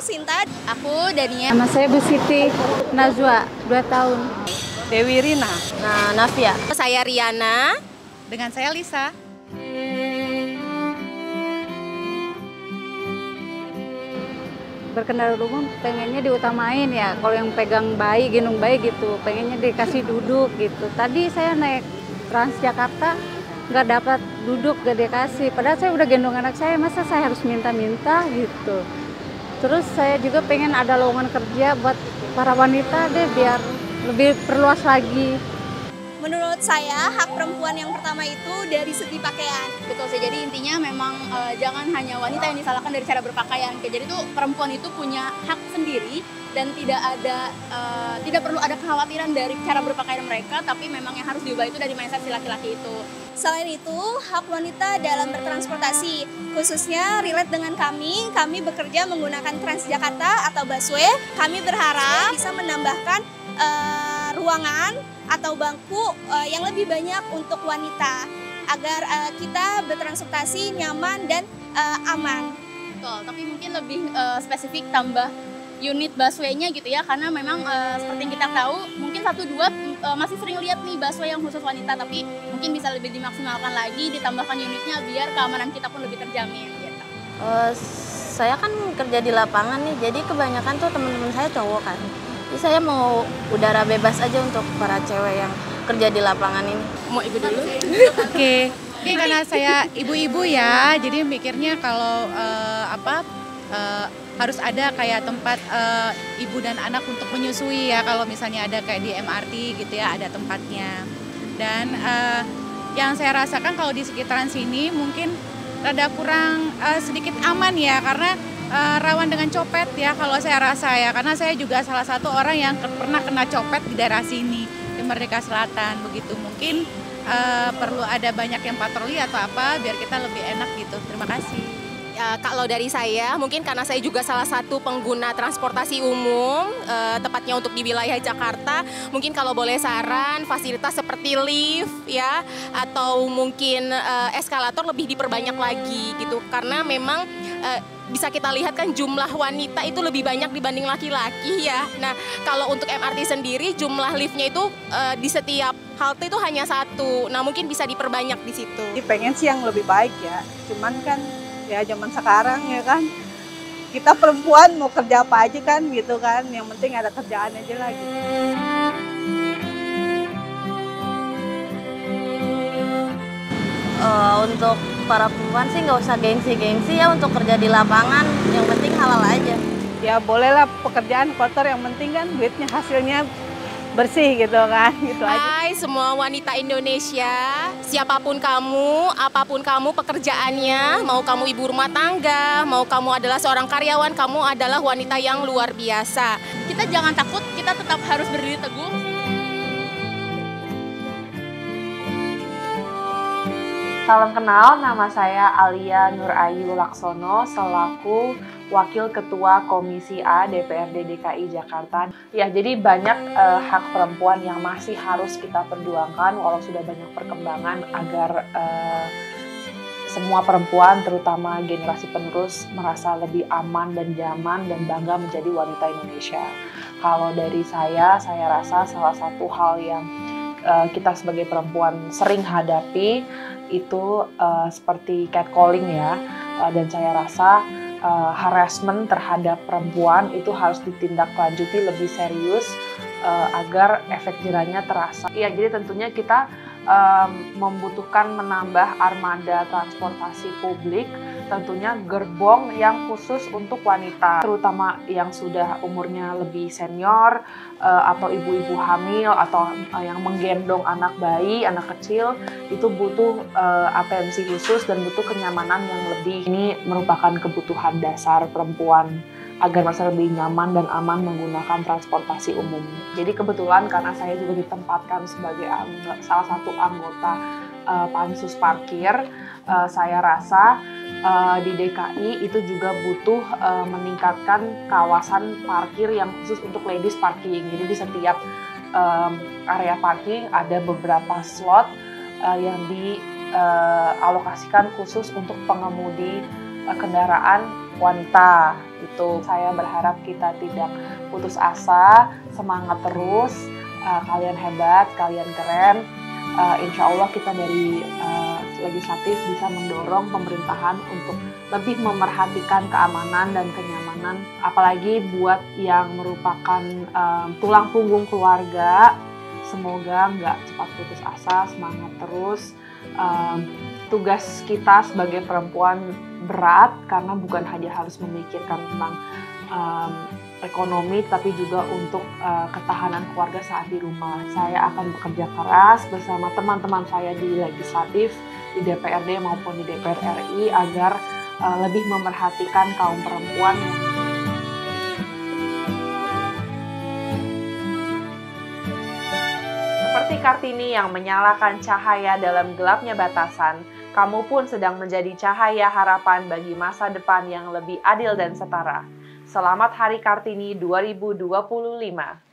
Sinta. Aku Dania. Nama saya Bu Siti Nazwa, 2 tahun. Dewi Rina. Navia. Saya Riana. Dengan saya Lisa. Berkendara umum pengennya diutamain ya, kalau yang pegang bayi, gendong bayi gitu, pengennya dikasih duduk gitu. Tadi saya naik Transjakarta nggak dapat duduk, nggak dikasih. Padahal saya udah gendong anak saya, masa saya harus minta-minta gitu. Terus saya juga pengen ada lowongan kerja buat para wanita deh, biar lebih perluas lagi. Menurut saya, hak perempuan yang pertama itu dari segi pakaian. Betul sih, jadi intinya memang jangan hanya wanita yang disalahkan dari cara berpakaian. Jadi tuh perempuan itu punya hak sendiri dan tidak perlu ada kekhawatiran dari cara berpakaian mereka, tapi memang yang harus diubah itu dari mindset si laki-laki itu. Selain itu, hak wanita dalam bertransportasi, khususnya relate dengan kami bekerja menggunakan Transjakarta atau busway. Kami berharap bisa menambahkan ruangan atau bangku yang lebih banyak untuk wanita agar kita bertransportasi nyaman dan aman. Betul, tapi mungkin lebih spesifik tambah unit busway-nya gitu ya, karena memang seperti yang kita tahu mungkin 1-2 masih sering lihat nih busway yang khusus wanita, tapi mungkin bisa lebih dimaksimalkan lagi, ditambahkan unitnya biar keamanan kita pun lebih terjamin gitu. Saya kan kerja di lapangan nih, jadi kebanyakan tuh teman-teman saya cowok kan. Jadi saya mau udara bebas aja untuk para cewek yang kerja di lapangan ini. Mau ibu dulu? Oke. Ini karena saya ibu-ibu ya, jadi mikirnya kalau harus ada kayak tempat ibu dan anak untuk menyusui ya. Kalau misalnya ada kayak di MRT gitu ya, ada tempatnya. Dan yang saya rasakan kalau di sekitaran sini mungkin rada kurang sedikit aman ya, karena rawan dengan copet ya kalau saya rasa ya, karena saya juga salah satu orang yang pernah kena copet di daerah sini, di Merdeka Selatan begitu. Mungkin perlu ada banyak yang patroli atau apa biar kita lebih enak gitu. Terima kasih. Kalau dari saya, mungkin karena saya juga salah satu pengguna transportasi umum, tepatnya untuk di wilayah Jakarta, mungkin kalau boleh saran, fasilitas seperti lift ya, atau mungkin eskalator lebih diperbanyak lagi gitu, karena memang bisa kita lihat kan jumlah wanita itu lebih banyak dibanding laki-laki ya. Nah, kalau untuk MRT sendiri jumlah liftnya itu di setiap halte itu hanya 1. Nah, mungkin bisa diperbanyak di situ. Pengen sih yang lebih baik ya, cuman kan ya zaman sekarang ya kan, kita perempuan mau kerja apa aja kan gitu kan, yang penting ada kerjaan aja lah gitu. Untuk para perempuan sih nggak usah gengsi-gengsi ya untuk kerja di lapangan, yang penting halal aja. Ya bolehlah pekerjaan kotor, yang penting kan duitnya hasilnya bersih gitu kan, gitu aja. Hai semua wanita Indonesia, siapapun kamu, apapun kamu pekerjaannya, mau kamu ibu rumah tangga, mau kamu adalah seorang karyawan, kamu adalah wanita yang luar biasa. Kita jangan takut, kita tetap harus berdiri teguh. Salam kenal, nama saya Alia Nurayu Laksono selaku Wakil Ketua Komisi A DPRD DKI Jakarta. Ya, jadi banyak hak perempuan yang masih harus kita perjuangkan walau sudah banyak perkembangan agar semua perempuan, terutama generasi penerus, merasa lebih aman dan nyaman dan bangga menjadi wanita Indonesia. Kalau dari saya rasa salah satu hal yang kita sebagai perempuan sering hadapi itu seperti catcalling ya, dan saya rasa harassment terhadap perempuan itu harus ditindaklanjuti lebih serius agar efek jerahnya terasa. Ya, jadi tentunya kita membutuhkan menambah armada transportasi publik, tentunya gerbong yang khusus untuk wanita, terutama yang sudah umurnya lebih senior atau ibu-ibu hamil atau yang menggendong anak bayi, anak kecil, itu butuh atensi khusus dan butuh kenyamanan yang lebih. Ini merupakan kebutuhan dasar perempuan agar merasa lebih nyaman dan aman menggunakan transportasi umum. Jadi kebetulan karena saya juga ditempatkan sebagai salah satu anggota pansus parkir, saya rasa di DKI itu juga butuh meningkatkan kawasan parkir yang khusus untuk ladies parking. Jadi di setiap area parking ada beberapa slot yang dialokasikan khusus untuk pengemudi kendaraan wanita. Itu saya berharap kita tidak putus asa, semangat terus. Kalian hebat, kalian keren. Insya Allah kita dari legislatif bisa mendorong pemerintahan untuk lebih memerhatikan keamanan dan kenyamanan, apalagi buat yang merupakan tulang punggung keluarga. Semoga nggak cepat putus asa, semangat terus. Tugas kita sebagai perempuan berat karena bukan hanya harus memikirkan tentang ekonomi, tapi juga untuk ketahanan keluarga saat di rumah. Saya akan bekerja keras bersama teman-teman saya di legislatif, di DPRD maupun di DPR RI agar lebih memerhatikan kaum perempuan. Seperti Kartini yang menyalakan cahaya dalam gelapnya batasan, kamu pun sedang menjadi cahaya harapan bagi masa depan yang lebih adil dan setara. Selamat Hari Kartini 2025.